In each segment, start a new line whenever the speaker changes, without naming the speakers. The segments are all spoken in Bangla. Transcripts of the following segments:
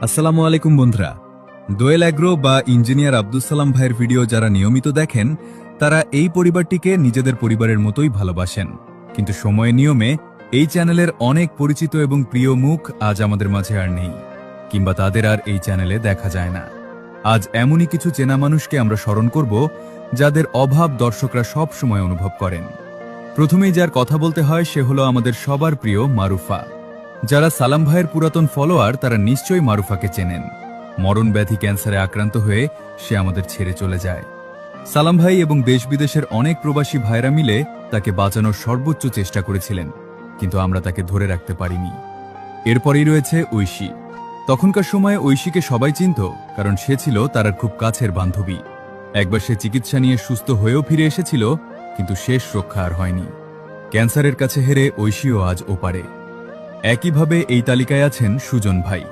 আসসালামু আলাইকুম বন্ধুরা। দোয়েল অ্যাগ্রো বা ইঞ্জিনিয়ার আব্দুল সালাম ভাইয়ের ভিডিও যারা নিয়মিত দেখেন তারা এই পরিবারটিকে নিজেদের পরিবারের মতোই ভালোবাসেন। কিন্তু সময়ের নিয়মে এই চ্যানেলের অনেক পরিচিত এবং প্রিয় মুখ আজ আমাদের মাঝে আর নেই, কিংবা তাদের আর এই চ্যানেলে দেখা যায় না। আজ এমনই কিছু চেনা মানুষকে আমরা স্মরণ করব যাদের অভাব দর্শকরা সব সময় অনুভব করেন। প্রথমেই যার কথা বলতে হয় সে হলো আমাদের সবার প্রিয় মারুফা। যারা সালাম ভাইয়ের পুরাতন ফলোয়ার তারা নিশ্চয়ই মারুফাকে চেনেন। মরণ ব্যাধি ক্যান্সারে আক্রান্ত হয়ে সে আমাদের ছেড়ে চলে যায়। সালাম ভাই এবং দেশ বিদেশের অনেক প্রবাসী ভাইরা মিলে তাকে বাঁচানোর সর্বোচ্চ চেষ্টা করেছিলেন, কিন্তু আমরা তাকে ধরে রাখতে পারিনি। এরপরই রয়েছে ঐশী। তখনকার সময়ে ঐশীকে সবাই চিনত, কারণ সে ছিল তার খুব কাছের বান্ধবী। একবার সে চিকিৎসা নিয়ে সুস্থ হয়েও ফিরে এসেছিল, কিন্তু শেষ রক্ষা আর হয়নি। ক্যান্সারের কাছে হেরে ঐশীও আজ ওপারে। একইভাবে এই তালিকায় আছেন সুজন ভাই।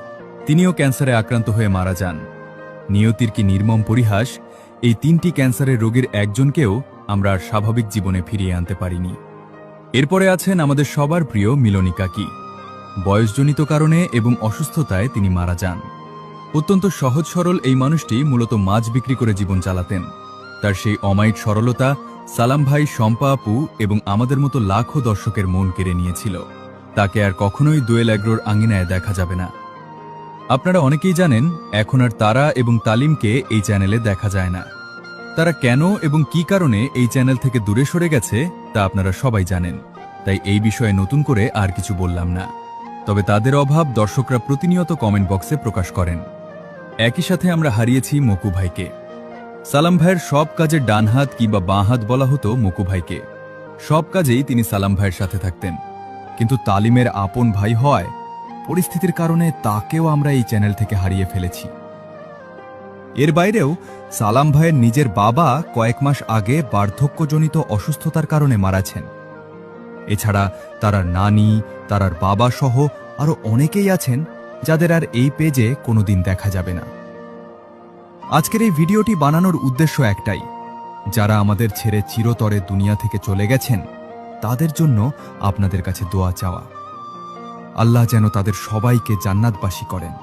তিনিও ক্যান্সারে আক্রান্ত হয়ে মারা যান। নিয়তির কি নির্মম পরিহাস, এই তিনটি ক্যান্সারের রোগীর একজনকেও আমরা আর স্বাভাবিক জীবনে ফিরিয়ে আনতে পারিনি। এরপরে আছেন আমাদের সবার প্রিয় মিলনী কাকি। বয়সজনিত কারণে এবং অসুস্থতায় তিনি মারা যান। অত্যন্ত সহজ সরল এই মানুষটি মূলত মাছ বিক্রি করে জীবন চালাতেন। তার সেই অমায়িক সরলতা সালাম ভাই, শম্পা আপু এবং আমাদের মতো লাখো দর্শকের মন কেড়ে নিয়েছিল। তাকে আর কখনোই দোয়েল অ্যাগ্রোর আঙিনায় দেখা যাবে না। আপনারা অনেকেই জানেন এখন আর তারা এবং তালিমকে এই চ্যানেলে দেখা যায় না। তারা কেন এবং কি কারণে এই চ্যানেল থেকে দূরে সরে গেছে তা আপনারা সবাই জানেন, তাই এই বিষয়ে নতুন করে আর কিছু বললাম না। তবে তাদের অভাব দর্শকরা প্রতিনিয়ত কমেন্ট বক্সে প্রকাশ করেন। একই সাথে আমরা হারিয়েছি মকু ভাইকে। সালাম ভাইয়ের সব কাজে ডান হাত কিংবা বাঁ হাত বলা হতো মকু ভাইকে। সব কাজেই তিনি সালাম ভাইয়ের সাথে থাকতেন, কিন্তু তালিমের আপন ভাই হয় পরিস্থিতির কারণে তাকেও আমরা এই চ্যানেল থেকে হারিয়ে ফেলেছি। এর বাইরেও সালাম ভাইয়ের নিজের বাবা কয়েক মাস আগে বার্ধক্যজনিত অসুস্থতার কারণে মারাছেন। এছাড়া তার নানি, তার বাবা সহ আরো অনেকেই আছেন যাদের আর এই পেজে কোনোদিন দেখা যাবে না। আজকের এই ভিডিওটি বানানোর উদ্দেশ্য একটাই, যারা আমাদের ছেড়ে চিরতরে দুনিয়া থেকে চলে গেছেন তাদের জন্য আপনাদের কাছে দোয়া চাওয়া। আল্লাহ যেন তাদের সবাইকে জান্নাতবাসী করেন।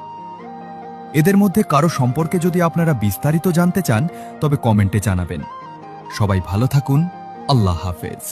এদের মধ্যে কারো সম্পর্কে যদি আপনারা বিস্তারিত জানতে চান তবে কমেন্টে জানাবেন। সবাই ভালো থাকুন। আল্লাহ হাফেজ।